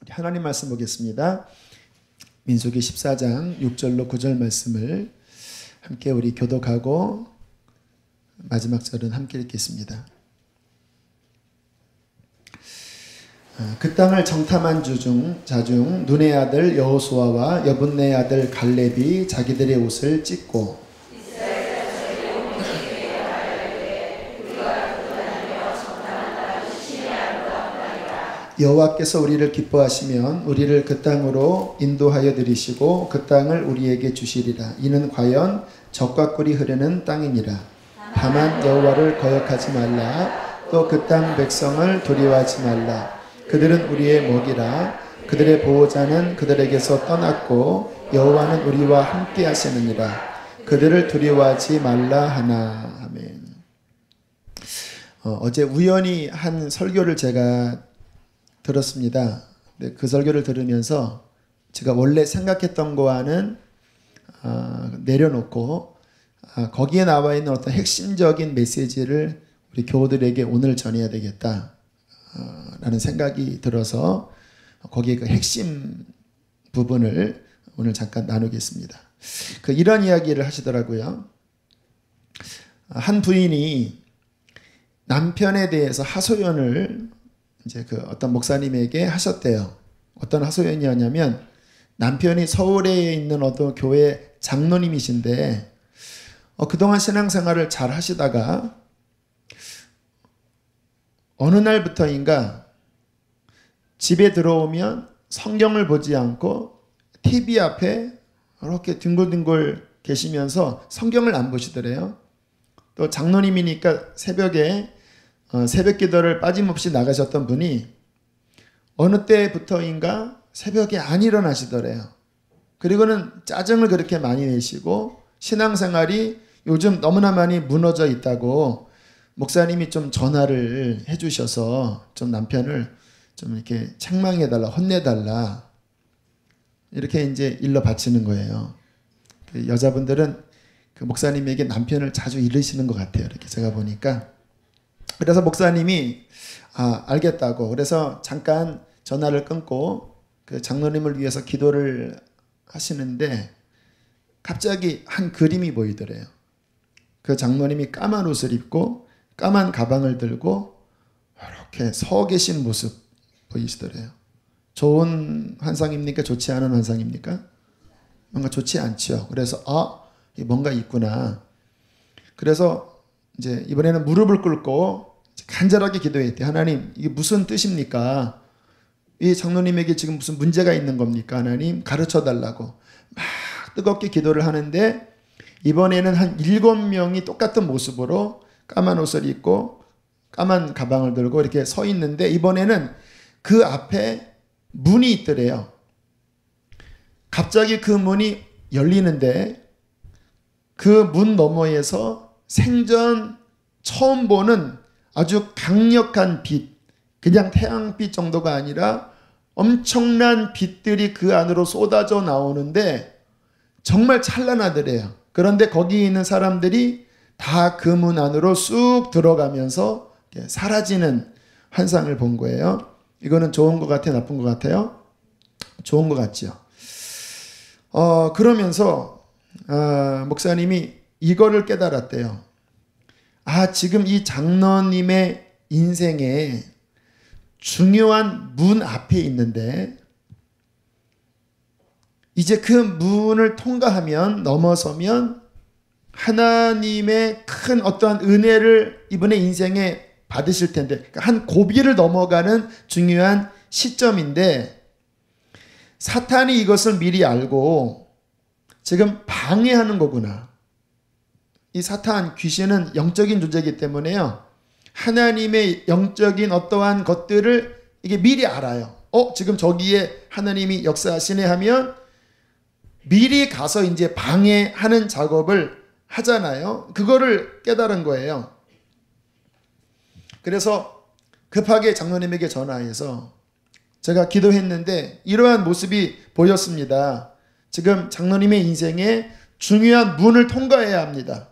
하나님 말씀 보겠습니다. 민수기 14장 6절로 9절 말씀을 함께 우리 교독하고 마지막 절은 함께 읽겠습니다. 그 땅을 정탐한 자중 눈의 아들 여호수아와 여분네의 아들 갈렙이 자기들의 옷을 찢고 여호와께서 우리를 기뻐하시면 우리를 그 땅으로 인도하여 들이시고 그 땅을 우리에게 주시리라. 이는 과연 젖과 꿀이 흐르는 땅이니라. 다만 여호와를 거역하지 말라. 또 그 땅 백성을 두려워하지 말라. 그들은 우리의 먹이라. 그들의 보호자는 그들에게서 떠났고 여호와는 우리와 함께 하시느니라. 그들을 두려워하지 말라 하나. 아멘. 어제 우연히 한 설교를 제가 들었습니다. 그 설교를 들으면서 제가 원래 생각했던 거와는 내려놓고 거기에 나와 있는 어떤 핵심적인 메시지를 우리 교우들에게 오늘 전해야 되겠다 라는 생각이 들어서 거기에 그 핵심 부분을 오늘 잠깐 나누겠습니다. 이런 이야기를 하시더라고요. 한 부인이 남편에 대해서 하소연을 이제 어떤 목사님에게 하셨대요. 어떤 하소연이었냐면 남편이 서울에 있는 어떤 교회 장로님이신데 그동안 신앙생활을 잘 하시다가 어느 날부터인가 집에 들어오면 성경을 보지 않고 TV 앞에 이렇게 뒹굴뒹굴 계시면서 성경을 안 보시더래요. 또 장로님이니까 새벽에 새벽 기도를 빠짐없이 나가셨던 분이 어느 때부터인가 새벽에 안 일어나시더래요. 그리고는 짜증을 그렇게 많이 내시고 신앙생활이 요즘 너무나 많이 무너져 있다고 목사님이 좀 전화를 해주셔서 좀 남편을 좀 이렇게 책망해달라, 혼내달라 이렇게 이제 일러 바치는 거예요. 여자분들은 그 목사님에게 남편을 자주 이르시는 것 같아요. 이렇게 제가 보니까. 그래서 목사님이 알겠다고 그래서 잠깐 전화를 끊고 그 장로님을 위해서 기도를 하시는데 갑자기 한 그림이 보이더래요. 그 장로님이 까만 옷을 입고 까만 가방을 들고 이렇게 서 계신 모습 보이시더래요. 좋은 환상입니까? 좋지 않은 환상입니까? 뭔가 좋지 않죠. 그래서 뭔가 있구나. 그래서 이제 이번에는 무릎을 꿇고 간절하게 기도했대요. 하나님, 이게 무슨 뜻입니까? 이 장로님에게 지금 무슨 문제가 있는 겁니까? 하나님, 가르쳐 달라고 막 뜨겁게 기도를 하는데 이번에는 한 7명이 똑같은 모습으로 까만 옷을 입고 까만 가방을 들고 이렇게 서 있는데 이번에는 그 앞에 문이 있더래요. 갑자기 그 문이 열리는데 그 문 너머에서 생전 처음 보는 아주 강력한 빛, 그냥 태양빛 정도가 아니라 엄청난 빛들이 그 안으로 쏟아져 나오는데 정말 찬란하더래요. 그런데 거기 있는 사람들이 다 그 문 안으로 쑥 들어가면서 사라지는 환상을 본 거예요. 이거는 좋은 것 같아요? 나쁜 것 같아요? 좋은 것 같죠. 그러면서 목사님이 이거를 깨달았대요. 지금 이 장로님의 인생에 중요한 문 앞에 있는데 이제 그 문을 통과하면 넘어서면 하나님의 큰 어떠한 은혜를 이분의 인생에 받으실 텐데 그러니까 한 고비를 넘어가는 중요한 시점인데 사탄이 이것을 미리 알고 지금 방해하는 거구나. 이 사탄, 귀신은 영적인 존재이기 때문에요. 하나님의 영적인 어떠한 것들을 이게 미리 알아요. 지금 저기에 하나님이 역사하시네 하면 미리 가서 이제 방해하는 작업을 하잖아요. 그거를 깨달은 거예요. 그래서 급하게 장로님에게 전화해서 제가 기도했는데 이러한 모습이 보였습니다. 지금 장로님의 인생에 중요한 문을 통과해야 합니다.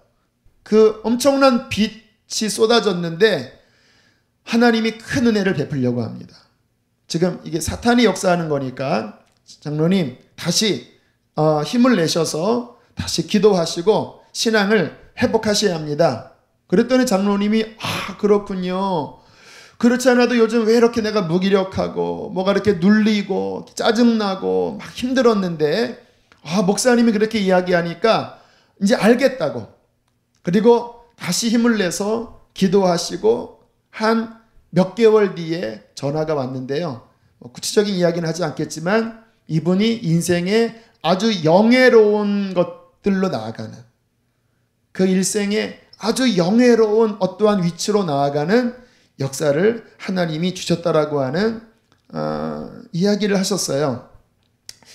그 엄청난 빛이 쏟아졌는데 하나님이 큰 은혜를 베풀려고 합니다. 지금 이게 사탄이 역사하는 거니까 장로님 다시 힘을 내셔서 다시 기도하시고 신앙을 회복하셔야 합니다. 그랬더니 장로님이 그렇군요. 그렇지 않아도 요즘 왜 이렇게 내가 무기력하고 뭐가 이렇게 눌리고 짜증나고 막 힘들었는데 목사님이 그렇게 이야기하니까 이제 알겠다고. 그리고 다시 힘을 내서 기도하시고 한 몇 개월 뒤에 전화가 왔는데요. 구체적인 이야기는 하지 않겠지만 이분이 인생에 아주 영예로운 것들로 나아가는, 그 일생에 아주 영예로운 어떠한 위치로 나아가는 역사를 하나님이 주셨다라고 하는 이야기를 하셨어요.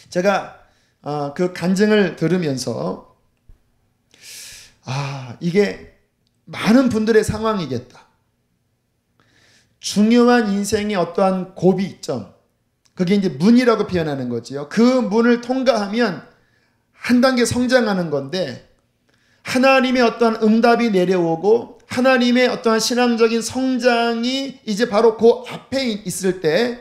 제가 그 간증을 들으면서 이게 많은 분들의 상황이겠다. 중요한 인생의 어떠한 고비점, 그게 이제 문이라고 표현하는 거지요. 그 문을 통과하면 한 단계 성장하는 건데, 하나님의 어떠한 응답이 내려오고 하나님의 어떠한 신앙적인 성장이 이제 바로 그 앞에 있을 때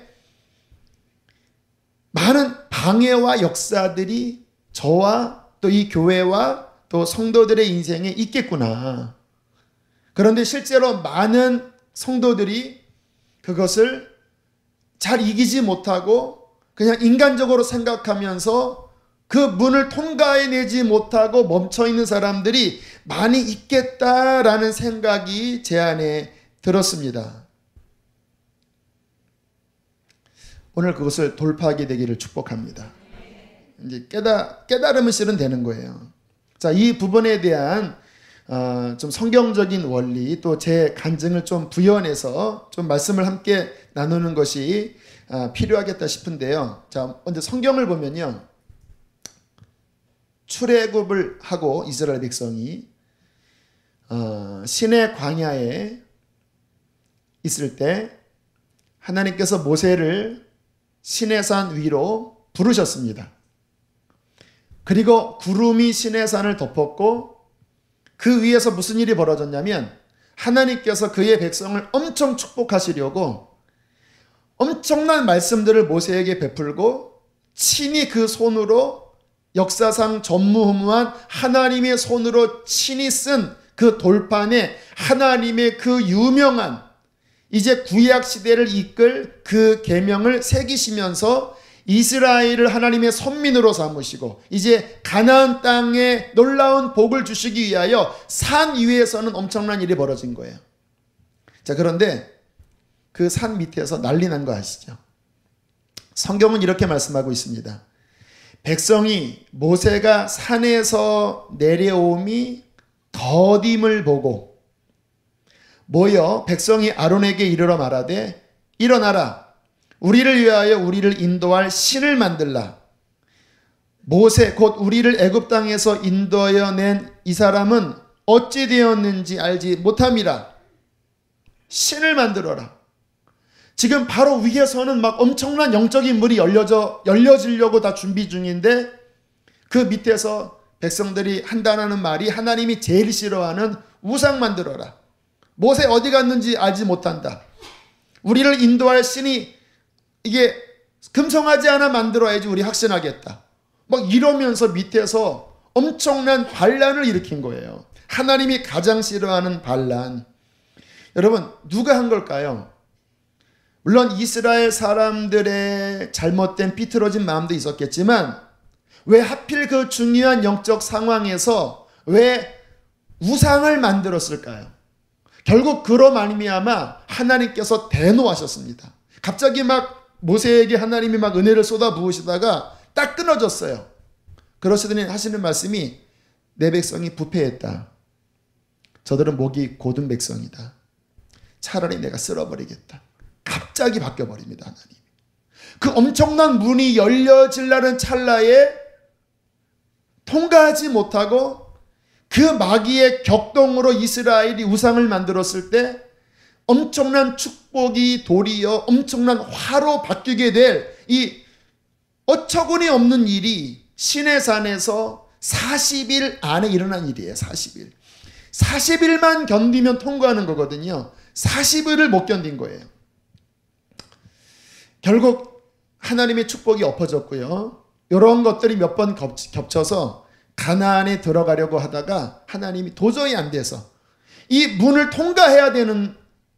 많은 방해와 역사들이 저와 또 이 교회와 또 성도들의 인생에 있겠구나. 그런데 실제로 많은 성도들이 그것을 잘 이기지 못하고 그냥 인간적으로 생각하면서 그 문을 통과해내지 못하고 멈춰있는 사람들이 많이 있겠다라는 생각이 제 안에 들었습니다. 오늘 그것을 돌파하게 되기를 축복합니다. 이제 깨달으면 실은 되는 거예요. 자, 이 부분에 대한 좀 성경적인 원리, 또 제 간증을 좀 부연해서 좀 말씀을 함께 나누는 것이 필요하겠다 싶은데요. 자, 먼저 성경을 보면요. 출애굽을 하고 이스라엘 백성이 시내 광야에 있을 때 하나님께서 모세를 시내산 위로 부르셨습니다. 그리고 구름이 시내산을 덮었고 그 위에서 무슨 일이 벌어졌냐면 하나님께서 그의 백성을 엄청 축복하시려고 엄청난 말씀들을 모세에게 베풀고 친히 그 손으로 역사상 전무후무한 하나님의 손으로 친히 쓴 그 돌판에 하나님의 그 유명한 이제 구약 시대를 이끌 그 계명을 새기시면서 이스라엘을 하나님의 선민으로 삼으시고 이제 가나안 땅에 놀라운 복을 주시기 위하여 산 위에서는 엄청난 일이 벌어진 거예요. 자, 그런데 그 산 밑에서 난리 난 거 아시죠? 성경은 이렇게 말씀하고 있습니다. 백성이 모세가 산에서 내려옴이 더딤을 보고 모여 백성이 아론에게 이르러 말하되 일어나라, 우리를 위하여 우리를 인도할 신을 만들라. 모세 곧 우리를 애굽 땅에서 인도하여 낸 이 사람은 어찌 되었는지 알지 못함이라. 신을 만들어라. 지금 바로 위에서는 막 엄청난 영적인 문이 열려지려고 다 준비 중인데 그 밑에서 백성들이 한다는 말이 하나님이 제일 싫어하는 우상 만들어라. 모세 어디 갔는지 알지 못한다. 우리를 인도할 신이 이게 금성하지 않아 만들어야지 우리 확신하겠다. 막 이러면서 밑에서 엄청난 반란을 일으킨 거예요. 하나님이 가장 싫어하는 반란. 여러분, 누가 한 걸까요? 물론 이스라엘 사람들의 잘못된 삐뚤어진 마음도 있었겠지만 왜 하필 그 중요한 영적 상황에서 왜 우상을 만들었을까요? 결국 그로 말미암아 하나님께서 대노하셨습니다. 갑자기 막 모세에게 하나님이 막 은혜를 쏟아 부으시다가 딱 끊어졌어요. 그러시더니 하시는 말씀이 내 백성이 부패했다. 저들은 목이 곧은 백성이다. 차라리 내가 쓸어버리겠다. 갑자기 바뀌어버립니다. 하나님. 그 엄청난 문이 열려질라는 찰나에 통과하지 못하고 그 마귀의 격동으로 이스라엘이 우상을 만들었을 때 엄청난 축복이 도리어 엄청난 화로 바뀌게 될 이 어처구니 없는 일이 시내산에서 40일 안에 일어난 일이에요. 40일. 40일만 견디면 통과하는 거거든요. 40일을 못 견딘 거예요. 결국 하나님의 축복이 엎어졌고요. 이런 것들이 몇 번 겹쳐서 가나안에 들어가려고 하다가 하나님이 도저히 안 돼서 이 문을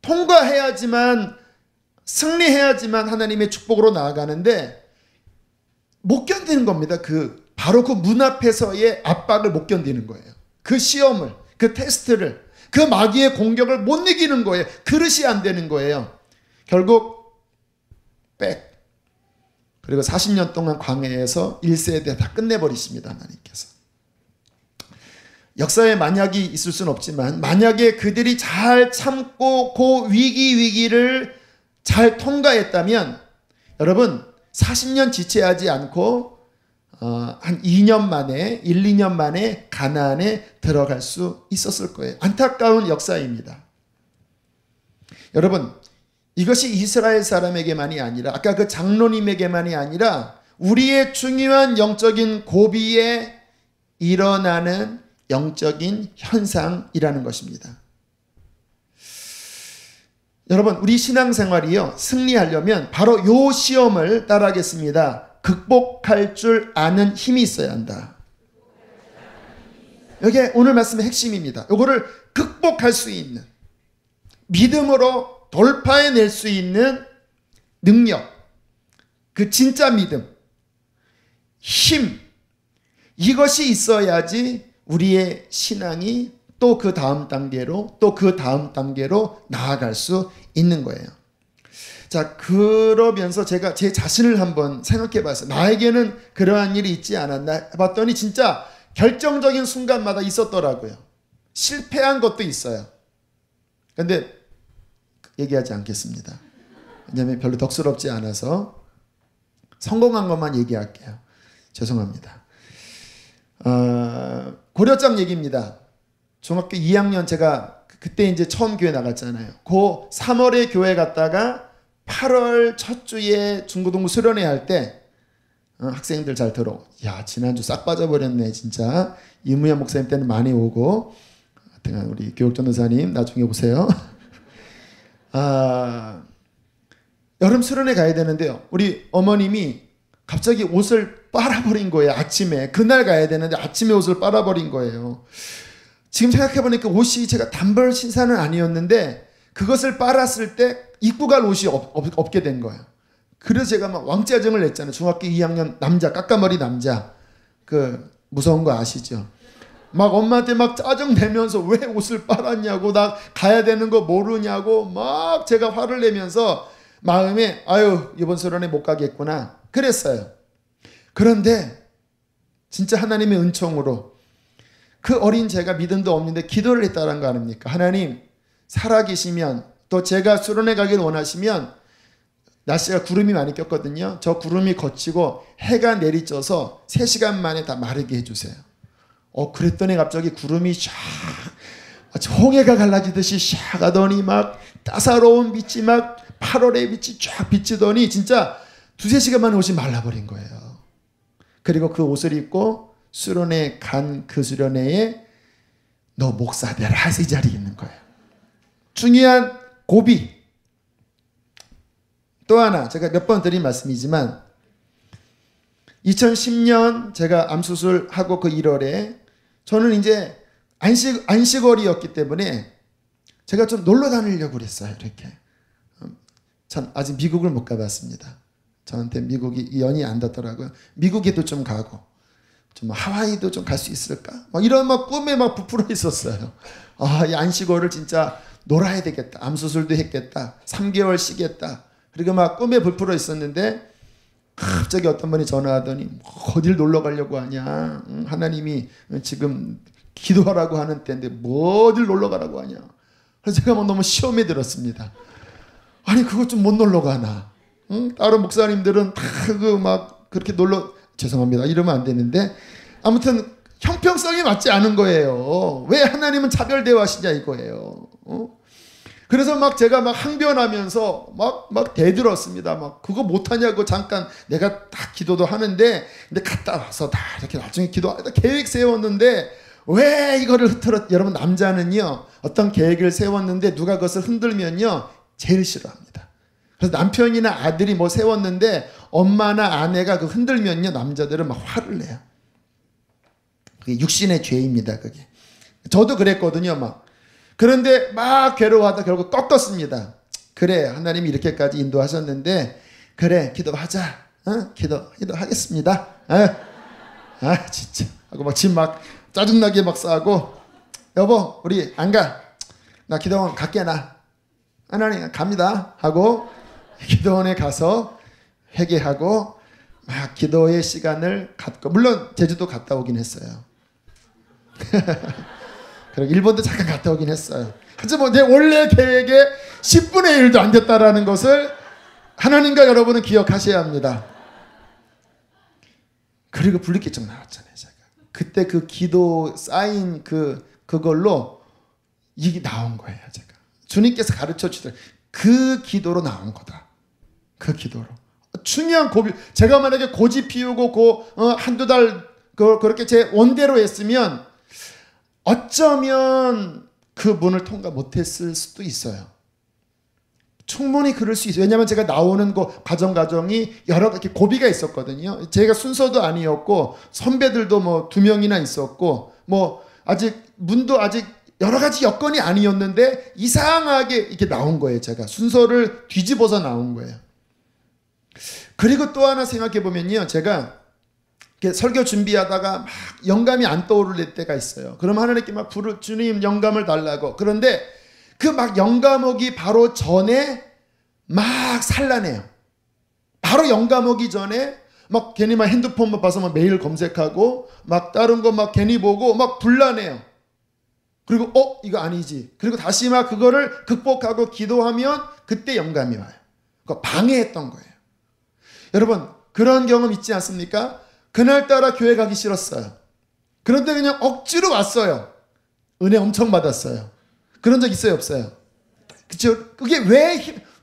통과해야지만 승리해야지만 하나님의 축복으로 나아가는데 못 견디는 겁니다. 바로 그 문 앞에서의 압박을 못 견디는 거예요. 그 시험을, 그 테스트를, 그 마귀의 공격을 못 이기는 거예요. 그릇이 안 되는 거예요. 결국 그리고 40년 동안 광야에서 1세대 다 끝내버리십니다. 하나님께서. 역사에 만약이 있을 수는 없지만 만약에 그들이 잘 참고 그 위기를 잘 통과했다면 여러분 40년 지체하지 않고 한 2년 만에 1, 2년 만에 가나안에 들어갈 수 있었을 거예요. 안타까운 역사입니다. 여러분 이것이 이스라엘 사람에게만이 아니라 아까 그 장로님에게만이 아니라 우리의 중요한 영적인 고비에 일어나는 영적인 현상이라는 것입니다. 여러분 우리 신앙생활이요 승리하려면 바로 요 시험을 따라하겠습니다. 극복할 줄 아는 힘이 있어야 한다. 이게 오늘 말씀의 핵심입니다. 이거를 극복할 수 있는 믿음으로 돌파해낼 수 있는 능력, 그 진짜 믿음, 힘 이것이 있어야지 우리의 신앙이 또 그 다음 단계로 나아갈 수 있는 거예요. 자, 그러면서 제가 제 자신을 한번 생각해 봤어요. 나에게는 그러한 일이 있지 않았나 봤더니 진짜 결정적인 순간마다 있었더라고요. 실패한 것도 있어요. 근데 얘기하지 않겠습니다. 왜냐하면 별로 덕스럽지 않아서 성공한 것만 얘기할게요. 죄송합니다. 고려장 얘기입니다. 중학교 2학년 제가 그때 이제 처음 교회 나갔잖아요. 그 3월에 교회 갔다가 8월 첫 주에 중고등부 수련회 할 때 학생들 잘 들어. 야 지난주 싹 빠져버렸네 진짜. 이무현 목사님 때는 많이 오고 하여튼 우리 교육전도사님 나중에 오세요. 여름 수련회 가야 되는데요. 우리 어머님이 갑자기 옷을 빨아버린 거예요. 아침에. 그날 가야 되는데 아침에 옷을 빨아버린 거예요. 지금 생각해보니까 옷이 제가 단벌 신사는 아니었는데 그것을 빨았을 때 입고 갈 옷이 없게 된 거예요. 그래서 제가 막 왕짜증을 냈잖아요. 중학교 2학년 남자, 깎아머리 남자. 그 무서운 거 아시죠? 막 엄마한테 막 짜증 내면서 왜 옷을 빨았냐고 나 가야 되는 거 모르냐고 막 제가 화를 내면서 마음에 아유 이번 수련회 못 가겠구나 그랬어요. 그런데 진짜 하나님의 은총으로 그 어린 제가 믿음도 없는데 기도를 했다는 거 아닙니까? 하나님 살아계시면 또 제가 수련회 가길 원하시면 날씨가 구름이 많이 꼈거든요. 저 구름이 걷히고 해가 내리쬐서 3시간 만에 다 마르게 해주세요. 그랬더니 갑자기 구름이 샥 홍해가 갈라지듯이 샥 하더니 막 따사로운 빛이 막 8월의 빛이 쫙 비치더니 진짜 2-3시간 만에 옷이 말라버린 거예요. 그리고 그 옷을 입고 수련회 간 그 수련회에 너 목사 되라 해서 이 자리에 있는 거예요. 중요한 고비. 또 하나 제가 몇 번 드린 말씀이지만 2010년 제가 암수술하고 그 1월에 저는 이제 안식월이었기 때문에 제가 좀 놀러 다니려고 그랬어요. 이렇게. 전 아직 미국을 못 가봤습니다. 저한테 미국이 연이 안 닿더라고요. 미국에도 좀 가고 좀 하와이도 좀 갈 수 있을까? 막 이런 막 꿈에 막 부풀어 있었어요. 이 안식월을 진짜 놀아야 되겠다. 암수술도 했겠다. 3개월 쉬겠다. 그리고 막 꿈에 부풀어 있었는데 갑자기 어떤 분이 전화하더니 어딜 놀러 가려고 하냐. 하나님이 지금 기도하라고 하는 때인데 뭐 어딜 놀러 가라고 하냐. 그래서 제가 막 너무 시험에 들었습니다. 아니 그것 좀 못 놀러 가나. 다른 목사님들은 다 그 막 그렇게 놀러 죄송합니다. 이러면 안 되는데 아무튼 형평성이 맞지 않은 거예요. 왜 하나님은 차별 대우하시냐 이거예요. 그래서 막 제가 막 항변하면서 막 대들었습니다. 막 그거 못하냐고 잠깐 내가 다 기도도 하는데 근데 갔다 와서 다 이렇게 나중에 기도하다 계획 세웠는데 왜 이거를 흐트러 여러분 남자는요 어떤 계획을 세웠는데 누가 그것을 흔들면요 제일 싫어합니다. 그래서 남편이나 아들이 뭐 세웠는데 엄마나 아내가 그 흔들면요, 남자들은 막 화를 내요. 그게 육신의 죄입니다, 그게. 저도 그랬거든요, 막. 그런데 막 괴로워하다 결국 꺾었습니다. 그래, 하나님이 이렇게까지 인도하셨는데, 그래, 기도하자. 기도하겠습니다. 진짜. 하고 막 집 막 짜증나게 막 싸고, 여보, 우리 안 가. 나 기도원 갈게, 나. 하나님, 갑니다. 하고, 기도원에 가서 회개하고, 막 기도의 시간을 갖고, 물론 제주도 갔다 오긴 했어요. 그리고 일본도 잠깐 갔다 오긴 했어요. 하지만 내 원래 계획에 10분의 1도 안 됐다라는 것을 하나님과 여러분은 기억하셔야 합니다. 그리고 분리기증 나왔잖아요, 제가. 그때 그 기도 쌓인 그걸로 이게 나온 거예요, 제가. 주님께서 가르쳐 주시더라고요. 그 기도로 나온 거다. 그 기도로. 중요한 고비. 제가 만약에 고집 피우고 한두 달 그렇게 제 원대로 했으면 어쩌면 그 문을 통과 못했을 수도 있어요. 충분히 그럴 수 있어요. 왜냐하면 제가 나오는 과정이 여러 가지 고비가 있었거든요. 제가 순서도 아니었고 선배들도 뭐 2명이나 있었고 뭐 문도 아직 여러 가지 여건이 아니었는데 이상하게 이렇게 나온 거예요. 제가 순서를 뒤집어서 나온 거예요. 그리고 또 하나 생각해 보면요, 제가 설교 준비하다가 막 영감이 안 떠오를 때가 있어요. 그럼 하나님께 막 주님 영감을 달라고. 그런데 그 막 영감 오기 바로 전에 막 산란해요. 바로 영감 오기 전에 막 괜히 막 핸드폰만 봐서 막 메일 검색하고 막 다른 거 막 괜히 보고 막 불안해요. 그리고 이거 아니지. 그리고 다시 막 그거를 극복하고 기도하면 그때 영감이 와요. 그거 방해했던 거예요. 여러분, 그런 경험 있지 않습니까? 그날따라 교회 가기 싫었어요. 그런데 그냥 억지로 왔어요. 은혜 엄청 받았어요. 그런 적 있어요, 없어요? 그렇죠? 그게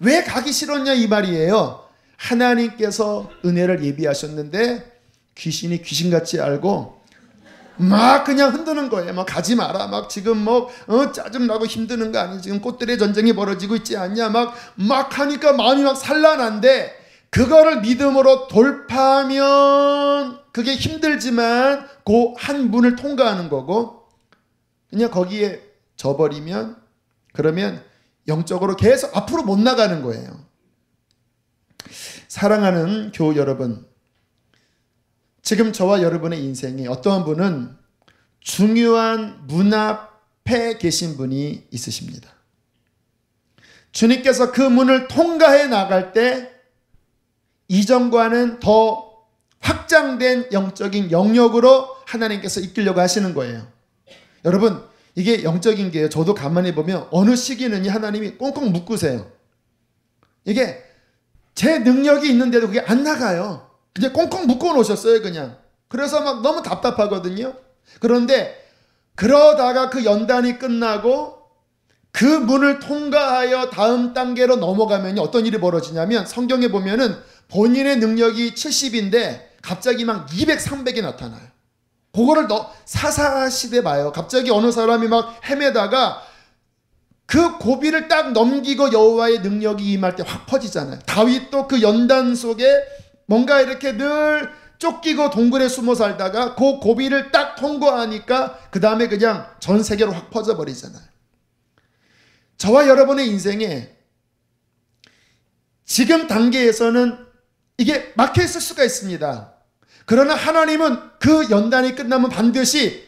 왜 가기 싫었냐 이 말이에요. 하나님께서 은혜를 예비하셨는데 귀신이 귀신같이 알고 막 그냥 흔드는 거예요. 막 가지 마라. 막 지금 짜증나고 힘드는 거 아니야? 지금 꽃들의 전쟁이 벌어지고 있지 않냐? 막 하니까 마음이 막 산란한데 그거를 믿음으로 돌파하면 그게 힘들지만 그 한 문을 통과하는 거고, 그냥 거기에 져버리면 그러면 영적으로 계속 앞으로 못 나가는 거예요. 사랑하는 교우 여러분, 지금 저와 여러분의 인생에 어떠한 분은 중요한 문 앞에 계신 분이 있으십니다. 주님께서 그 문을 통과해 나갈 때 이전과는 더 확장된 영적인 영역으로 하나님께서 이끌려고 하시는 거예요. 여러분, 이게 영적인 게요. 저도 가만히 보면 어느 시기는 하나님이 꽁꽁 묶으세요. 이게 제 능력이 있는데도 그게 안 나가요. 그냥 꽁꽁 묶어 놓으셨어요, 그냥. 그래서 막 너무 답답하거든요. 그런데 그러다가 그 연단이 끝나고 그 문을 통과하여 다음 단계로 넘어가면 어떤 일이 벌어지냐면, 성경에 보면은 본인의 능력이 70인데 갑자기 막 200, 300이 나타나요. 그거를 사사시대 봐요. 갑자기 어느 사람이 막 헤매다가 그 고비를 딱 넘기고 여호와의 능력이 임할 때 확 퍼지잖아요. 다윗도 그 연단 속에 뭔가 이렇게 늘 쫓기고 동굴에 숨어 살다가 그 고비를 딱 통과하니까 그 다음에 그냥 전 세계로 확 퍼져버리잖아요. 저와 여러분의 인생에 지금 단계에서는 이게 막혀있을 수가 있습니다. 그러나 하나님은 그 연단이 끝나면 반드시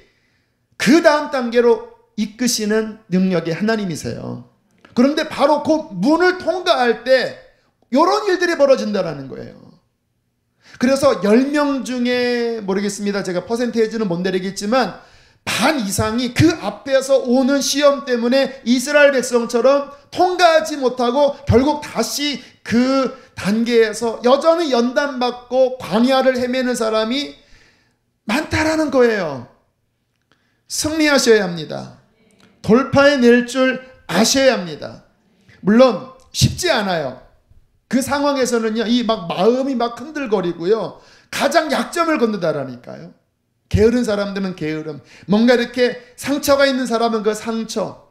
그 다음 단계로 이끄시는 능력의 하나님이세요. 그런데 바로 그 문을 통과할 때 이런 일들이 벌어진다는 거예요. 그래서 10명 중에 모르겠습니다. 제가 퍼센테이지는 못 내리겠지만 반 이상이 그 앞에서 오는 시험 때문에 이스라엘 백성처럼 통과하지 못하고 결국 다시 그 단계에서 여전히 연단받고 광야를 헤매는 사람이 많다라는 거예요. 승리하셔야 합니다. 돌파해낼 줄 아셔야 합니다. 물론 쉽지 않아요. 그 상황에서는요, 이 막 마음이 막 흔들거리고요, 가장 약점을 건든다라니까요. 게으른 사람들은 게으름, 뭔가 이렇게 상처가 있는 사람은 그 상처,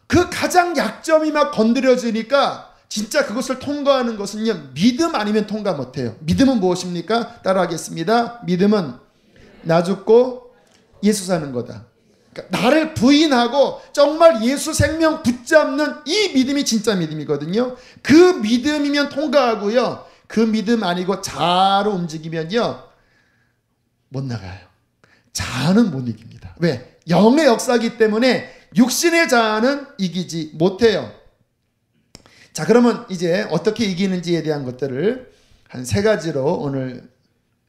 그 가장 약점이 막 건드려지니까 진짜 그것을 통과하는 것은요, 믿음 아니면 통과 못해요. 믿음은 무엇입니까? 따라하겠습니다. 믿음은 나 죽고 예수 사는 거다. 그러니까 나를 부인하고 정말 예수 생명 붙잡는 이 믿음이 진짜 믿음이거든요. 그 믿음이면 통과하고요, 그 믿음 아니고 자아로 움직이면요 못 나가요. 자아는 못 이깁니다. 왜? 영의 역사이기 때문에 육신의 자아는 이기지 못해요. 자, 그러면 이제 어떻게 이기는지에 대한 것들을 한 3가지로 오늘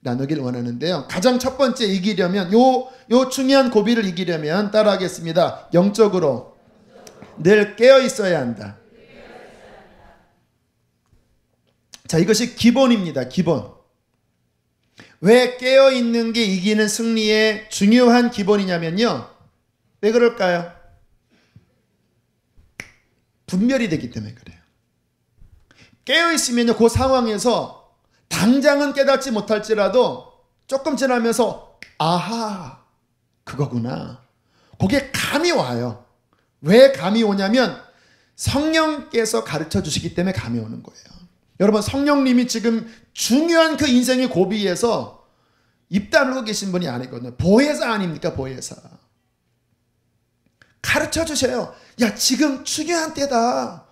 나누길 원하는데요. 가장 첫 번째, 이기려면 요 중요한 고비를 이기려면 따라하겠습니다. 영적으로 늘 깨어 있어야 한다. 자, 이것이 기본입니다. 기본. 왜 깨어 있는 게 이기는 승리의 중요한 기본이냐면요, 왜 그럴까요? 분별이 되기 때문에 그래요. 깨어 있으면요, 그 상황에서 당장은 깨닫지 못할지라도 조금 지나면서 아하, 그거구나, 그게 감이 와요. 왜 감이 오냐면 성령께서 가르쳐 주시기 때문에 감이 오는 거예요. 여러분, 성령님이 지금 중요한 그 인생의 고비에서 입 다물고 계신 분이 아니거든요. 보혜사 아닙니까? 보혜사. 가르쳐 주세요. 야, 지금 중요한 때다.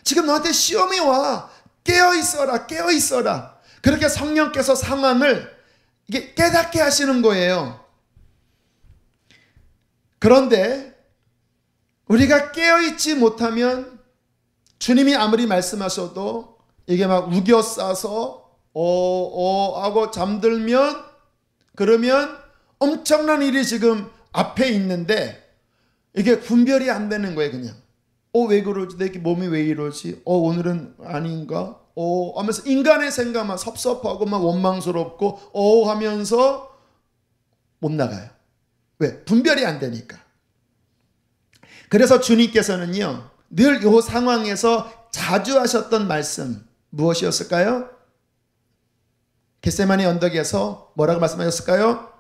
지금 너한테 시험이 와. 깨어 있어라. 깨어 있어라. 그렇게 성령께서 상황을 이게 깨닫게 하시는 거예요. 그런데 우리가 깨어 있지 못하면 주님이 아무리 말씀하셔도 이게 막 우겨싸서 하고 잠들면, 그러면 엄청난 일이 지금 앞에 있는데 이게 분별이 안 되는 거예요. 그냥 왜 그러지? 내 몸이 왜 이러지? 오늘은 아닌가? 하면서 인간의 생각만 섭섭하고 막 원망스럽고 하면서 못 나가요. 왜? 분별이 안 되니까. 그래서 주님께서는요, 늘 이 상황에서 자주 하셨던 말씀 무엇이었을까요? 겟세마네 언덕에서 뭐라고 말씀하셨을까요?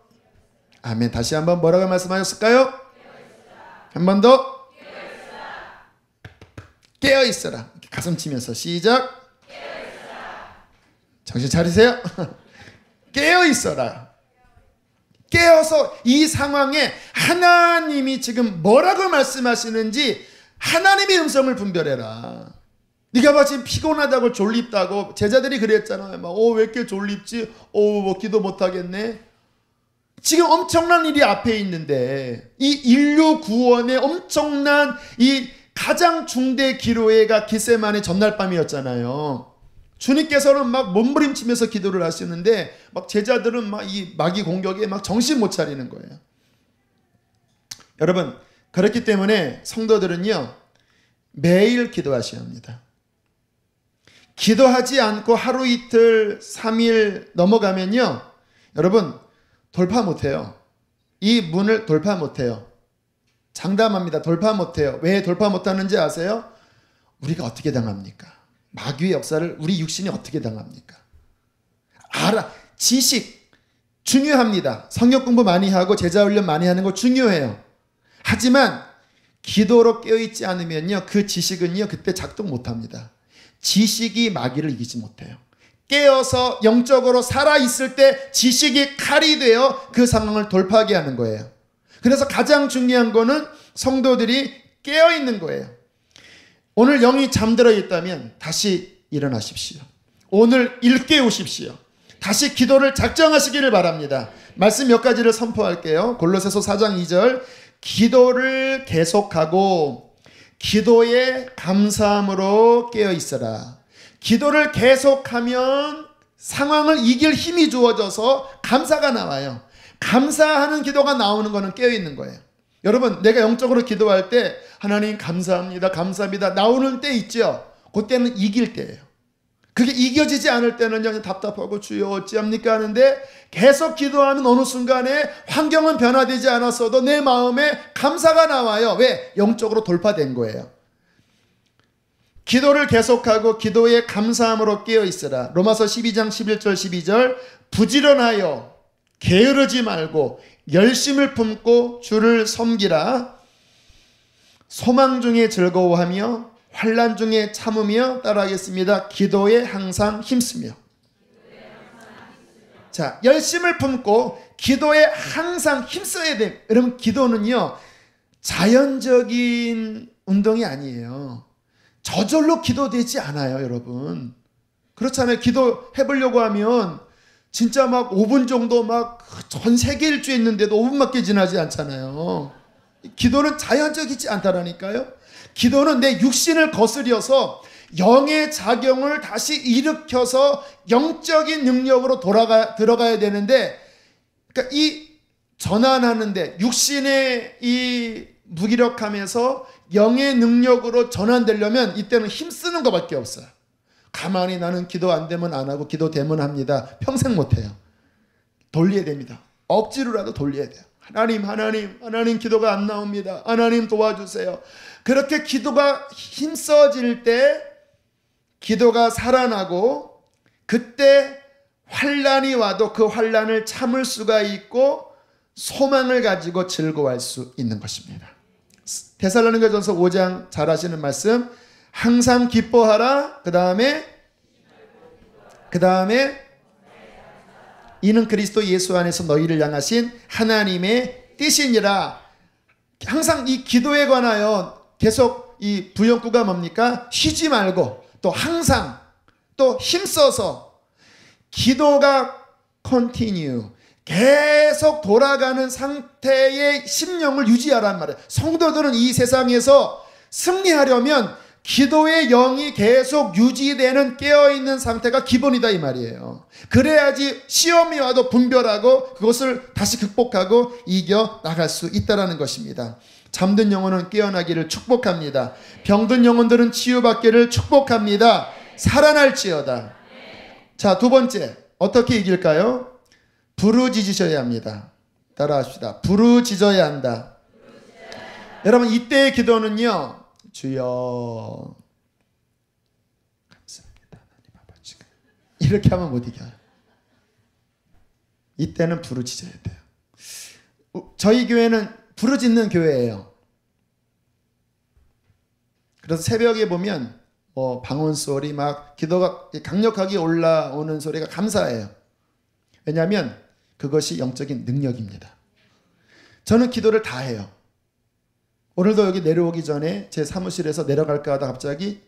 아멘. 다시 한번 뭐라고 말씀하셨을까요? 한 번 더. 깨어 있어라. 가슴 치면서 시작. 정신 차리세요. 깨어 있어라. 깨어서 이 상황에 하나님이 지금 뭐라고 말씀하시는지 하나님의 음성을 분별해라. 네가 봐, 지금 피곤하다고 졸립다고 제자들이 그랬잖아요. 막 왜 이렇게 졸립지? 뭐 기도 못하겠네. 지금 엄청난 일이 앞에 있는데 이 인류 구원의 엄청난 이 가장 중대 기로회가 겟세마네 전날 밤이었잖아요. 주님께서는 막 몸부림치면서 기도를 하시는데 막 제자들은 막 이 마귀 공격에 막 정신 못 차리는 거예요. 여러분, 그렇기 때문에 성도들은요, 매일 기도하셔야 합니다. 기도하지 않고 하루 이틀 3일 넘어가면요, 여러분 돌파 못해요. 이 문을 돌파 못해요. 장담합니다. 돌파 못해요. 왜 돌파 못하는지 아세요? 우리가 어떻게 당합니까? 마귀의 역사를 우리 육신이 어떻게 당합니까? 지식 중요합니다. 성경 공부 많이 하고 제자 훈련 많이 하는 거 중요해요. 하지만 기도로 깨어있지 않으면요, 그 지식은요 그때 작동 못합니다. 지식이 마귀를 이기지 못해요. 깨어서 영적으로 살아있을 때 지식이 칼이 되어 그 상황을 돌파하게 하는 거예요. 그래서 가장 중요한 거는 성도들이 깨어있는 거예요. 오늘 영이 잠들어 있다면 다시 일어나십시오. 오늘 일깨우십시오. 다시 기도를 작정하시기를 바랍니다. 말씀 몇 가지를 선포할게요. 골로새서 4장 2절, 기도를 계속하고 기도에 감사함으로 깨어있어라. 기도를 계속하면 상황을 이길 힘이 주어져서 감사가 나와요. 감사하는 기도가 나오는 거는 깨어있는 거예요. 여러분, 내가 영적으로 기도할 때 하나님 감사합니다, 감사합니다 나오는 때 있죠. 그때는 이길 때예요. 그게 이겨지지 않을 때는 그냥 답답하고 주여 어찌합니까 하는데, 계속 기도하면 어느 순간에 환경은 변화되지 않았어도 내 마음에 감사가 나와요. 왜? 영적으로 돌파된 거예요. 기도를 계속하고 기도에 감사함으로 깨어있으라. 로마서 12장 11절 12절, 부지런하여 게으르지 말고 열심을 품고 주를 섬기라. 소망 중에 즐거워하며 환난 중에 참으며, 따라하겠습니다. 기도에 항상 힘쓰며. 자, 열심을 품고 기도에 항상 힘써야 돼. 여러분, 기도는요 자연적인 운동이 아니에요. 저절로 기도되지 않아요, 여러분. 그렇잖아요. 기도 해보려고 하면 진짜 막 5분 정도 막 전 세계 일주에 있는데도 5분밖에 지나지 않잖아요. 기도는 자연적이지 않다라니까요. 기도는 내 육신을 거스려서 영의 작용을 다시 일으켜서 영적인 능력으로 들어가야 되는데, 그러니까 이 전환하는데 육신의 이 무기력함에서 영의 능력으로 전환되려면 이때는 힘쓰는 것밖에 없어요. 가만히 나는 기도 안 되면 안 하고 기도 되면 합니다. 평생 못해요. 돌려야 됩니다. 억지로라도 돌려야 돼요. 하나님 기도가 안 나옵니다. 하나님 도와주세요. 그렇게 기도가 힘써질 때 기도가 살아나고, 그때 환난이 와도 그 환난을 참을 수가 있고 소망을 가지고 즐거워할 수 있는 것입니다. 데살로니가전서 5장 잘 아시는 말씀, 항상 기뻐하라. 그 다음에 이는 그리스도 예수 안에서 너희를 향하신 하나님의 뜻이니라. 항상 이 기도에 관하여 계속 이 부연구가 뭡니까? 쉬지 말고 또 항상 또 힘써서 기도가 continue, 계속 돌아가는 상태의 심령을 유지하란 말이에요. 성도들은 이 세상에서 승리하려면 기도의 영이 계속 유지되는 깨어있는 상태가 기본이다 이 말이에요. 그래야지 시험이 와도 분별하고 그것을 다시 극복하고 이겨 나갈 수 있다는 것입니다. 잠든 영혼은 깨어나기를 축복합니다. 병든 영혼들은 치유받기를 축복합니다. 살아날지어다. 자, 두 번째, 어떻게 이길까요? 부르짖으셔야 합니다. 따라합시다. 부르짖어야 한다. 여러분, 이때의 기도는요, 주여 감사합니다. 하나님 아버지, 이렇게 하면 못 이겨요. 이때는 부르짖어야 돼요. 저희 교회는 부르짖는 교회예요. 그래서 새벽에 보면 방언 소리, 막 기도가 강력하게 올라오는 소리가 감사해요. 왜냐하면 그것이 영적인 능력입니다. 저는 기도를 다 해요. 오늘도 여기 내려오기 전에 제 사무실에서 내려갈까 하다 갑자기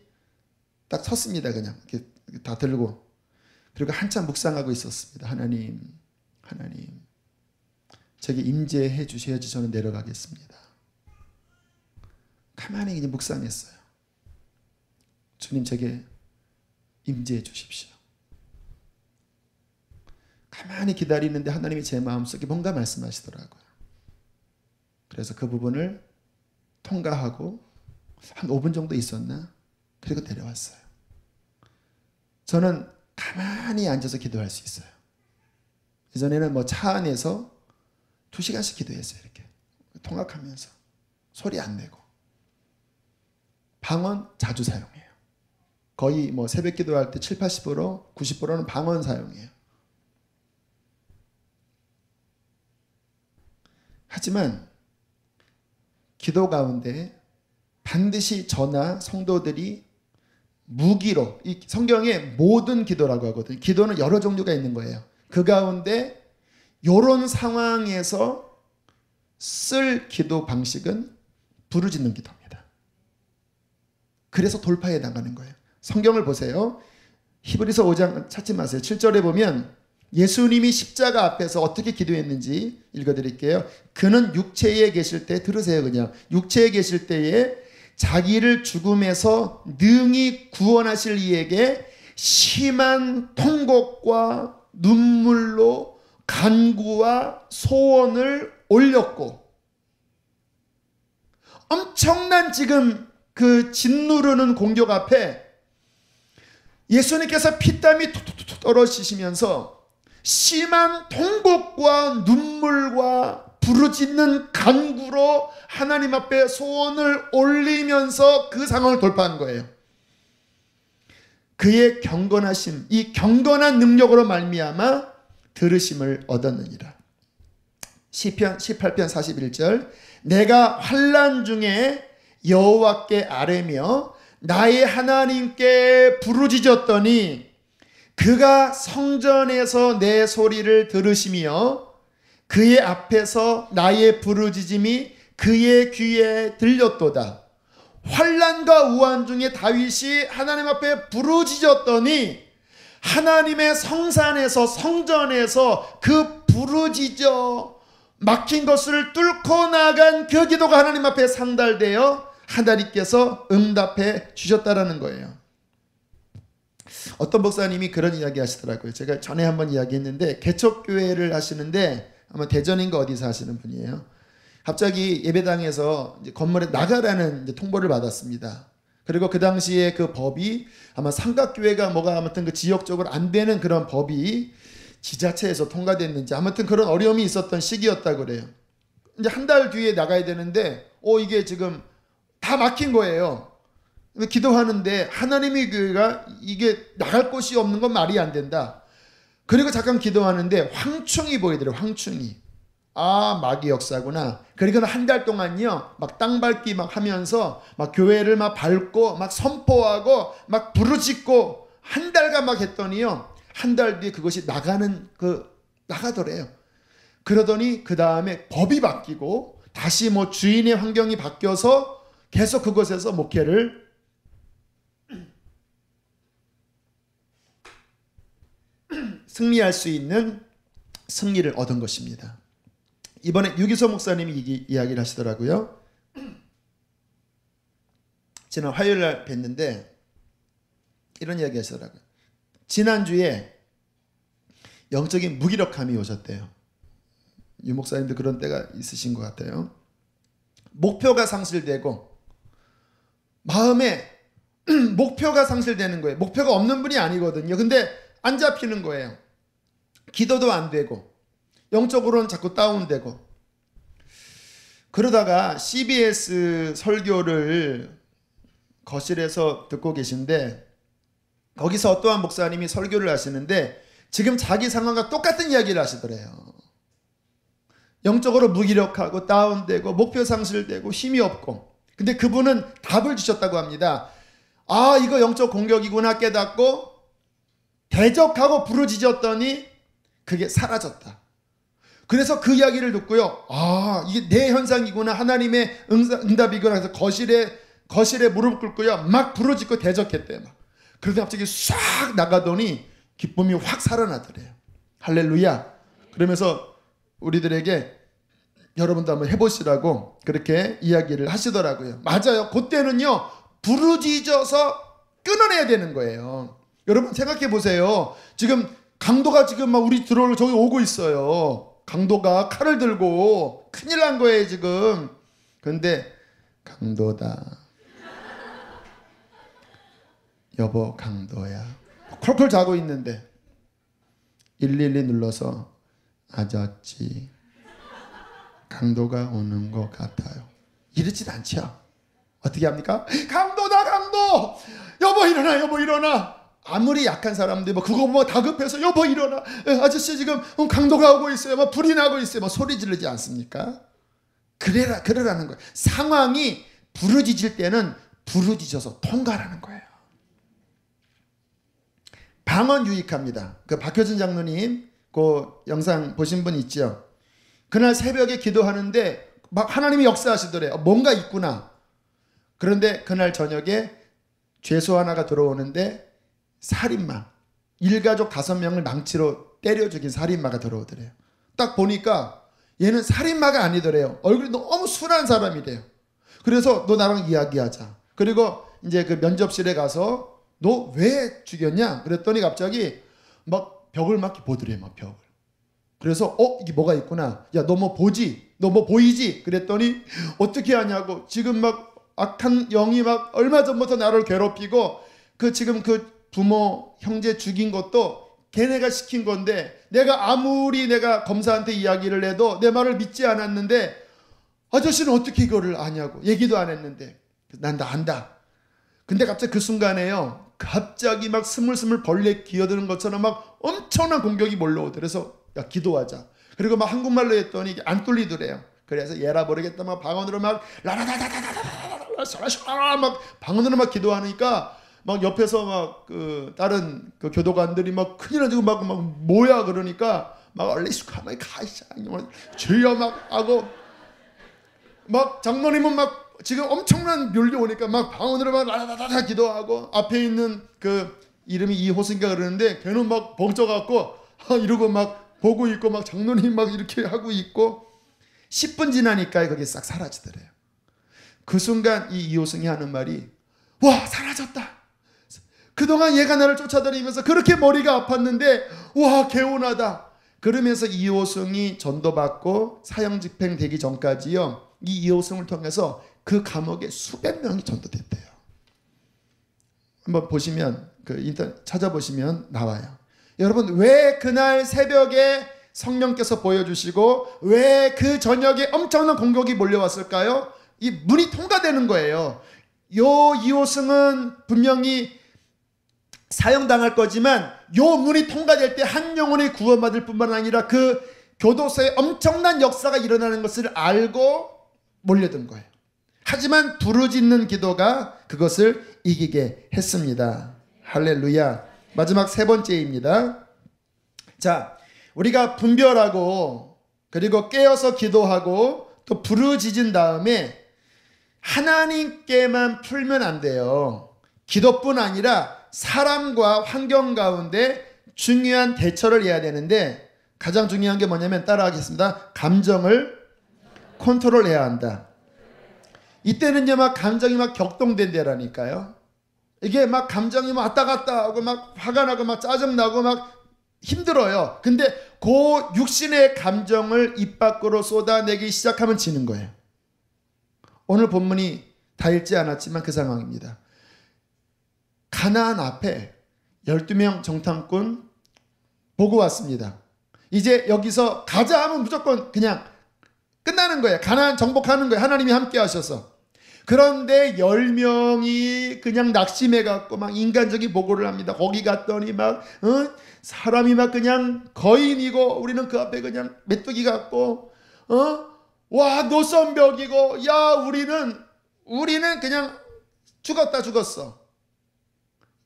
딱 섰습니다. 그냥 이렇게 다 들고. 그리고 한참 묵상하고 있었습니다. 하나님 저기 임재해 주셔야지 저는 내려가겠습니다. 가만히 그냥 묵상했어요. 주님, 제게 임재해 주십시오. 가만히 기다리는데 하나님이 제 마음속에 뭔가 말씀하시더라고요. 그래서 그 부분을 통과하고 한 5분 정도 있었나? 그리고 내려왔어요. 저는 가만히 앉아서 기도할 수 있어요. 예전에는 뭐 차 안에서 2시간씩 기도했어요. 이렇게 통학하면서 소리 안 내고. 방언 자주 사용해요. 거의 뭐 새벽 기도할 때 7, 80%, 90%는 방언 사용해요. 하지만 기도 가운데 반드시 저나 성도들이 무기로, 이 성경에 모든 기도라고 하거든요. 기도는 여러 종류가 있는 거예요. 그 가운데 이런 상황에서 쓸 기도 방식은 부르짖는 기도입니다. 그래서 돌파해 나가는 거예요. 성경을 보세요. 히브리서 5장 찾지 마세요. 7절에 보면 예수님이 십자가 앞에서 어떻게 기도했는지 읽어드릴게요. 그는 육체에 계실 때, 들으세요 그냥. 육체에 계실 때에 자기를 죽음에서 능히 구원하실 이에게 심한 통곡과 눈물로 간구와 소원을 올렸고, 엄청난 지금 그 짓누르는 공격 앞에 예수님께서 피땀이 툭툭툭 떨어지시면서 심한 통곡과 눈물과 부르짖는 간구로 하나님 앞에 소원을 올리면서 그 상황을 돌파한 거예요. 그의 경건하심, 이 경건한 능력으로 말미암아 들으심을 얻었느니라. 시편 18편 41절, 내가 환난 중에 여호와께 아뢰며 나의 하나님께 부르짖었더니 그가 성전에서 내 소리를 들으시며 그의 앞에서 나의 부르짖음이 그의 귀에 들렸도다. 환난과 우환 중에 다윗이 하나님 앞에 부르짖었더니 하나님의 성산에서 성전에서 그 부르짖어 막힌 것을 뚫고 나간 그 기도가 하나님 앞에 상달되어 하나님께서 응답해 주셨다라는 거예요. 어떤 목사님이 그런 이야기 하시더라고요. 제가 전에 한번 이야기했는데 개척교회를 하시는데 아마 대전인가 어디서 하시는 분이에요. 갑자기 예배당에서 이제 건물에 나가라는 이제 통보를 받았습니다. 그리고 그 당시에 그 법이 아마 삼각교회가 뭐가 아무튼 그 지역적으로 안 되는 그런 법이 지자체에서 통과됐는지 아무튼 그런 어려움이 있었던 시기였다 그래요. 이제 한 달 뒤에 나가야 되는데 이게 지금 다 막힌 거예요. 기도하는데 하나님의 교회가 이게 나갈 곳이 없는 건 말이 안 된다. 그리고 잠깐 기도하는데 황충이 보이더래요. 황충이. 아, 마귀 역사구나. 그리고 한 달 동안요, 막 땅 밟기 막 하면서 막 교회를 막 밟고 막 선포하고 막 부르짖고 한 달간 막 했더니요, 한 달 뒤에 그것이 나가더래요. 그러더니 그 다음에 법이 바뀌고 다시 뭐 주인의 환경이 바뀌어서 계속 그곳에서 목회를 승리할 수 있는 승리를 얻은 것입니다. 이번에 유기서 목사님이 이야기를 하시더라고요. 지난 화요일 날 뵀는데 이런 이야기 하시더라고요. 지난주에 영적인 무기력함이 오셨대요. 유 목사님도 그런 때가 있으신 것 같아요. 목표가 상실되고 마음에 목표가 상실되는 거예요. 목표가 없는 분이 아니거든요. 근데 안 잡히는 거예요. 기도도 안 되고 영적으로는 자꾸 다운되고. 그러다가 CBS 설교를 거실에서 듣고 계신데 거기서 어떠한 목사님이 설교를 하시는데 지금 자기 상황과 똑같은 이야기를 하시더래요. 영적으로 무기력하고 다운되고 목표 상실되고 힘이 없고. 근데 그분은 답을 주셨다고 합니다. 아, 이거 영적 공격이구나 깨닫고 대적하고 부르짖었더니 그게 사라졌다. 그래서 그 이야기를 듣고요. 아, 이게 내 현상이구나. 하나님의 응답이구나. 해서 거실에 무릎 꿇고요. 막 부르짖고 대적했대요. 막. 그러다 갑자기 싹 나가더니 기쁨이 확 살아나더래요. 할렐루야. 그러면서 우리들에게 여러분도 한번 해보시라고 그렇게 이야기를 하시더라고요. 맞아요. 그때는요, 부르짖어서 끊어내야 되는 거예요. 여러분 생각해 보세요. 지금 강도가 지금 막 우리 들어올 저기 오고 있어요. 강도가 칼을 들고 큰일 난 거예요 지금. 그런데 강도다. 여보 강도야. 콜콜 자고 있는데 112 눌러서 아저씨 강도가 오는 것 같아요. 이러진 않죠. 어떻게 합니까? 강도다 강도. 여보 일어나 여보 일어나. 아무리 약한 사람들 뭐 그거 뭐 다급해서 여보 일어나 아저씨 지금 강도가 오고 있어요 막 불이 나고 있어요 막 소리 지르지 않습니까? 그러라는 거예요. 상황이 부르짖을 때는 부르짖어서 통과하라는 거예요. 방언 유익합니다. 그 박효준 장로님 그 영상 보신 분 있죠? 그날 새벽에 기도하는데 막 하나님이 역사하시더래요. 뭔가 있구나. 그런데 그날 저녁에 죄수 하나가 들어오는데 살인마, 일가족 5명을 망치로 때려 죽인 살인마가 들어오더래요. 딱 보니까 얘는 살인마가 아니더래요. 얼굴이 너무 순한 사람이래요. 그래서 너 나랑 이야기하자. 그리고 이제 그 면접실에 가서 너 왜 죽였냐? 그랬더니 갑자기 막 벽을 막 보더래요. 막 벽을. 그래서 이게 뭐가 있구나. 야, 너 뭐 보지? 너 뭐 보이지? 그랬더니 어떻게 하냐고. 지금 막 악한 영이 막 얼마 전부터 나를 괴롭히고 지금 부모, 형제 죽인 것도 걔네가 시킨 건데 내가 아무리 내가 검사한테 이야기를 해도 내 말을 믿지 않았는데 아저씨는 어떻게 이거를 아냐고. 얘기도 안 했는데 난 다 안다. 근데 갑자기 그 순간에요. 갑자기 막 스물스물 벌레 기어드는 것처럼 막 엄청난 공격이 몰려오더래요. 그래서 야 기도하자. 그리고 막 한국말로 했더니 이게 안 뚫리더래요. 그래서 얘라 모르겠다 막 방언으로 막 라라다다다다다다 샤라샤라 막 방언으로 막 기도하니까 막 옆에서 막 그 다른 그 교도관들이 막 큰일 나지고 막 뭐야 그러니까 막 얼리숙하면 가이샤 주여 막 하고 막 장로님은 막 지금 엄청난 멸기 오니까 막 방언으로 막 라라라라 기도하고 앞에 있는 그 이름이 이호승인가 그러는데 걔는 막 벙쪄갖고 이러고 막 보고 있고 막 장로님 막 이렇게 하고 있고 10분 지나니까 거기 싹 사라지더래요. 그 순간 이 이호승이 하는 말이 와 사라졌다. 그동안 얘가 나를 쫓아다니면서 그렇게 머리가 아팠는데 와 개운하다. 그러면서 이호승이 전도받고 사형 집행되기 전까지요. 이 이호승을 통해서 그 감옥에 수백 명이 전도됐대요. 한번 보시면 그 인터넷 찾아보시면 나와요. 여러분 왜 그날 새벽에 성령께서 보여주시고 왜 그 저녁에 엄청난 공격이 몰려왔을까요? 이 문이 통과되는 거예요. 요 이호승은 분명히 사형당할 거지만 요 문이 통과될 때 한 영혼이 구원받을 뿐만 아니라 그 교도소에 엄청난 역사가 일어나는 것을 알고 몰려든 거예요. 하지만 부르짖는 기도가 그것을 이기게 했습니다. 할렐루야. 마지막 세 번째입니다. 자, 우리가 분별하고 그리고 깨어서 기도하고 또 부르짖은 다음에 하나님께만 풀면 안 돼요. 기도뿐 아니라 사람과 환경 가운데 중요한 대처를 해야 되는데 가장 중요한 게 뭐냐면 따라하겠습니다. 감정을 컨트롤해야 한다. 이때는요 막 감정이 막 격동된다라니까요. 이게 막 감정이 막 왔다 갔다 하고 막 화가 나고 막 짜증나고 막 힘들어요. 근데 그 육신의 감정을 입 밖으로 쏟아내기 시작하면 지는 거예요. 오늘 본문이 다 읽지 않았지만 그 상황입니다. 가나안 앞에 12명 정탐꾼 보고 왔습니다. 이제 여기서 가자 하면 무조건 그냥 끝나는 거예요. 가나안 정복하는 거예요. 하나님이 함께 하셔서. 그런데 10명이 그냥 낙심해갖고 막 인간적인 보고를 합니다. 거기 갔더니 막 사람이 막 그냥 거인이고 우리는 그 앞에 그냥 메뚜기 같고 와 노선벽이고 야 우리는 그냥 죽었어.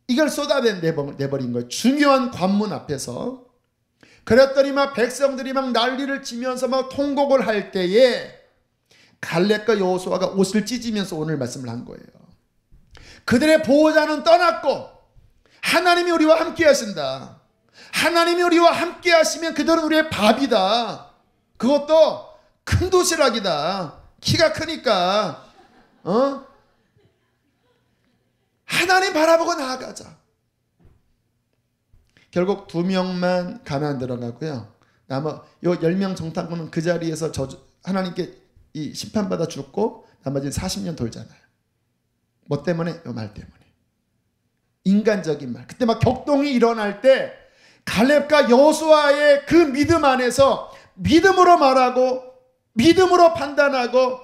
이걸 쏟아내버린 거예요. 중요한 관문 앞에서. 그랬더니 막 백성들이 막 난리를 치면서 막 통곡을 할 때에 갈렙과 여호수아가 옷을 찢으면서 오늘 말씀을 한 거예요. 그들의 보호자는 떠났고 하나님이 우리와 함께 하신다. 하나님이 우리와 함께 하시면 그들은 우리의 밥이다. 그것도 큰 도시락이다. 키가 크니까 하나님 바라보고 나아가자. 결국 2명만 가나안 들어가고요. 요 10명 정탐꾼은 그 자리에서 하나님께 이 심판받아 죽고 나머지는 40년 돌잖아요. 뭐 때문에? 요 말 때문에. 인간적인 말. 그때 막 격동이 일어날 때 갈렙과 여호수아의 그 믿음 안에서 믿음으로 말하고 믿음으로 판단하고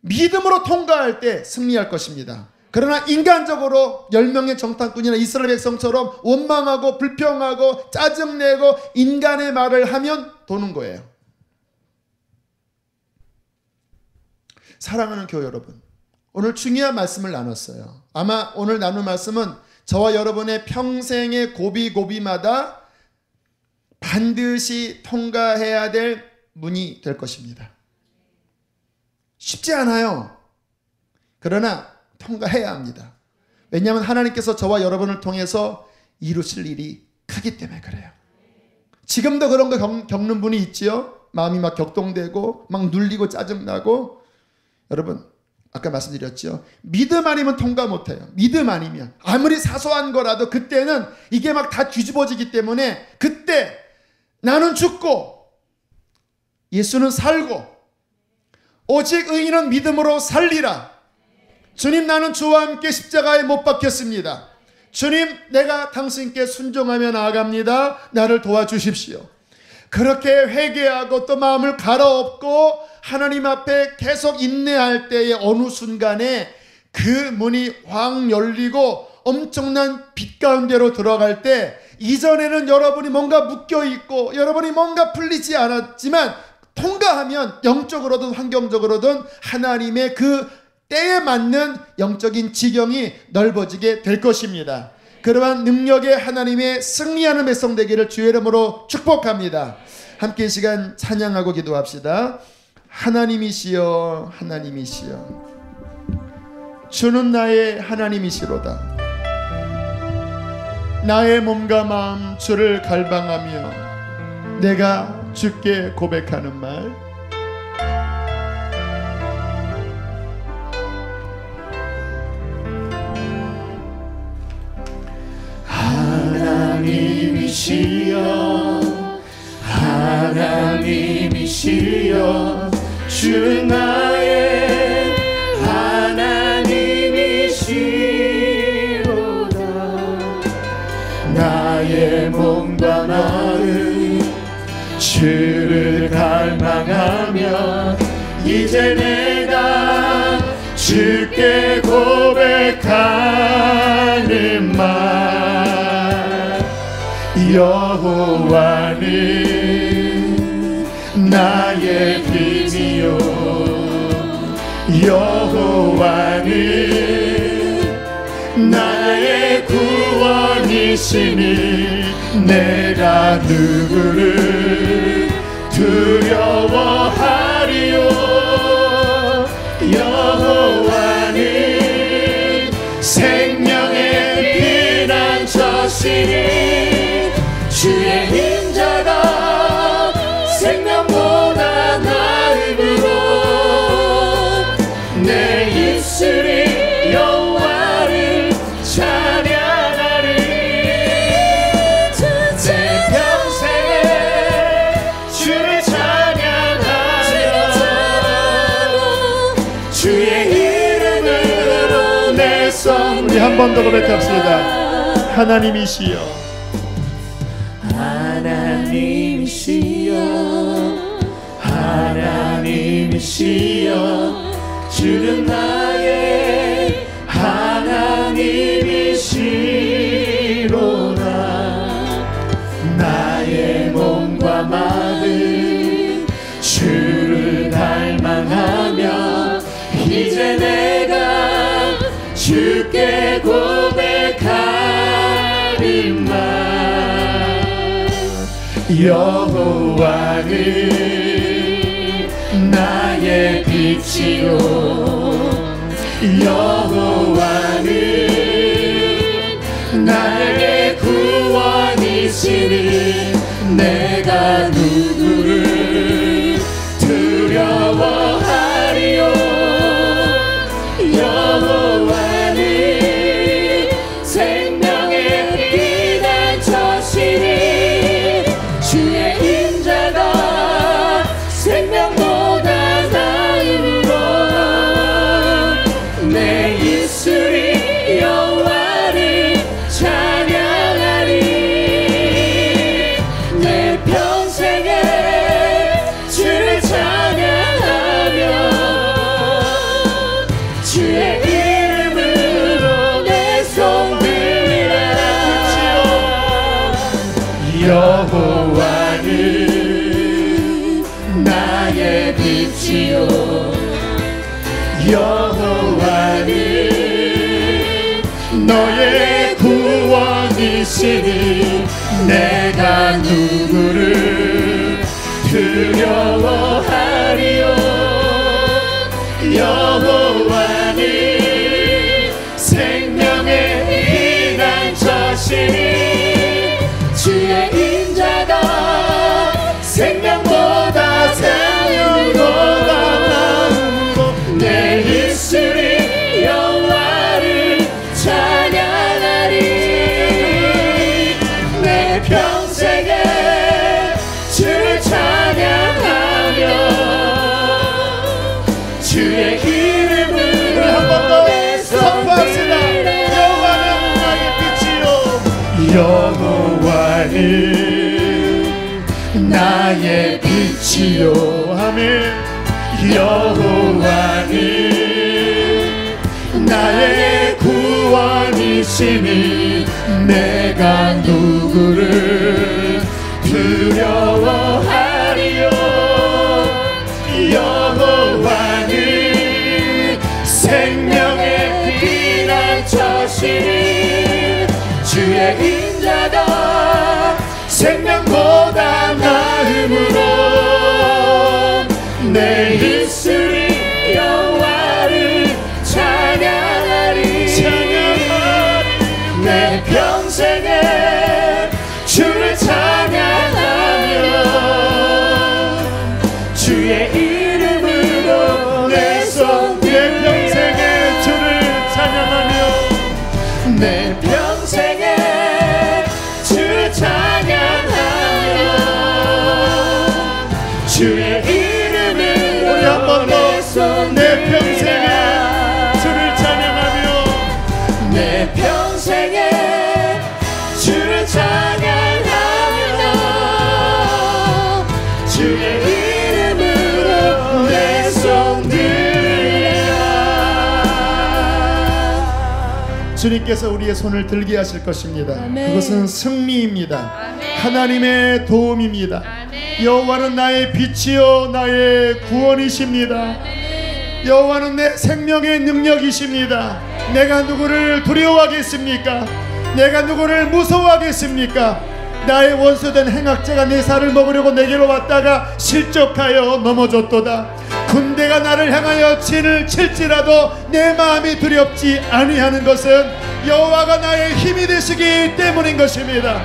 믿음으로 통과할 때 승리할 것입니다. 그러나 인간적으로 10명의 정탐꾼이나 이스라엘 백성처럼 원망하고 불평하고 짜증내고 인간의 말을 하면 도는 거예요. 사랑하는 교회 여러분, 오늘 중요한 말씀을 나눴어요. 아마 오늘 나눈 말씀은 저와 여러분의 평생의 고비고비마다 반드시 통과해야 될 문이 될 것입니다. 쉽지 않아요. 그러나 통과해야 합니다. 왜냐하면 하나님께서 저와 여러분을 통해서 이루실 일이 크기 때문에 그래요. 지금도 그런 거 겪는 분이 있지요. 마음이 막 격동되고 막 눌리고 짜증나고. 여러분 아까 말씀드렸죠. 믿음 아니면 통과 못해요. 믿음 아니면 아무리 사소한 거라도 그때는 이게 막 다 뒤집어지기 때문에 그때 나는 죽고 예수는 살고 오직 의인은 믿음으로 살리라. 주님 나는 주와 함께 십자가에 못 박혔습니다. 주님 내가 당신께 순종하며 나아갑니다. 나를 도와주십시오. 그렇게 회개하고 또 마음을 갈아엎고 하나님 앞에 계속 인내할 때의 어느 순간에 그 문이 확 열리고 엄청난 빛 가운데로 들어갈 때 이전에는 여러분이 뭔가 묶여있고 여러분이 뭔가 풀리지 않았지만 통과하면 영적으로든 환경적으로든 하나님의 그 때에 맞는 영적인 지경이 넓어지게 될 것입니다. 그러한 능력의 하나님의 승리하는 백성 되기를 주의 이름으로 축복합니다. 함께 이 시간 찬양하고 기도합시다. 하나님이시여 하나님이시여 주는 나의 하나님이시로다. 나의 몸과 마음 주를 갈망하며 내가 주께 고백하는 말, 하나님이시여 하나님이시여 주 나의 하나님이시로다. 나의 몸과 마음 주를 갈망하며 이제 내가 주께 고백하는 말, 여호와는 나의 빛이요 여호와는 나의 구원이시니 내가 누구를 두려워하리요. 여호와는 생명의 피난처시니 주의 인자가 생명보다 나음으로 내 입술이 여호와를 찬양하리. 내 평생에 주를 찬양하며 주의 이름으로 내 성. 우리 한 번 더 고백합시다. 하나님이시여 하나님이시여 하나님이시여 주는 나의 하나님이시로다. 나의 몸과 마음 주를 갈망하며 이제 내가 주께 고백하는 말, 여호와는 나의 빛이요 여호와는 나의 구원이시니 내가 누구를 두려워하리요. 여호와는 생명의 피난처시니 주의 인자가 생명보다 나음으로 내 입술이 여호와를 찬양하리. 내 평생에 주를 찬양하며 주의 이름으로 내 손 들리라. 여호와는 나의 빛이요 여호와는 너의 구원이시니 내가 누구를 두려워하리요. 여호와는 생명의 피난처시니 주의 인자가 생명보다 나음으로 내 입술이 여호와를 찬양하리. 내 평생에 주를 찬양하며 주의 이름으로 한 번 더 내 손 선포합시다. 여호와는 나의 빛이요 여호와는 나의 빛이요 아멘. 여호와는 나의 구원이시니 내가 누구를 두려워하리요. 여호와는 내 입술이 여호와를 찬양하리 내 평생에 주를 찬양하며 주의 이름으로 내 손 내 평생에 주를 찬양하며 내 평생에 주를 찬양하며 주의 이름으로 우리 한 번 더 내 평생에 주를 찬양하며 내 평생에 주를 찬양하며 주의 이름으로 내 손 들리라. 주님께서 우리의 손을 들게 하실 것입니다. 아멘. 그것은 승리입니다. 아멘. 하나님의 도움입니다. 아멘. 여호와는 나의 빛이요 나의 구원이십니다. 여호와는 내 생명의 능력이십니다. 내가 누구를 두려워하겠습니까? 내가 누구를 무서워하겠습니까? 나의 원수된 행악자가 내 살을 먹으려고 내게로 왔다가 실족하여 넘어졌도다. 군대가 나를 향하여 진을 칠지라도 내 마음이 두렵지 아니하는 것은 여호와가 나의 힘이 되시기 때문인 것입니다.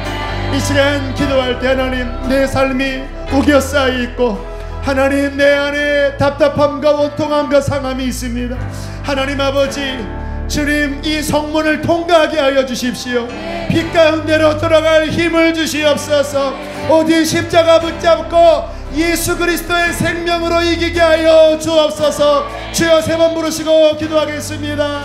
이 시간 기도할 때 하나님, 내 삶이 우겨싸여 있고 하나님, 내 안에 답답함과 원통함과 상함이 있습니다. 하나님 아버지, 주님 이 성문을 통과하게 하여 주십시오. 빛 가운데로 들어갈 힘을 주시옵소서. 오직 십자가 붙잡고 예수 그리스도의 생명으로 이기게 하여 주옵소서. 주여 세 번 부르시고 기도하겠습니다.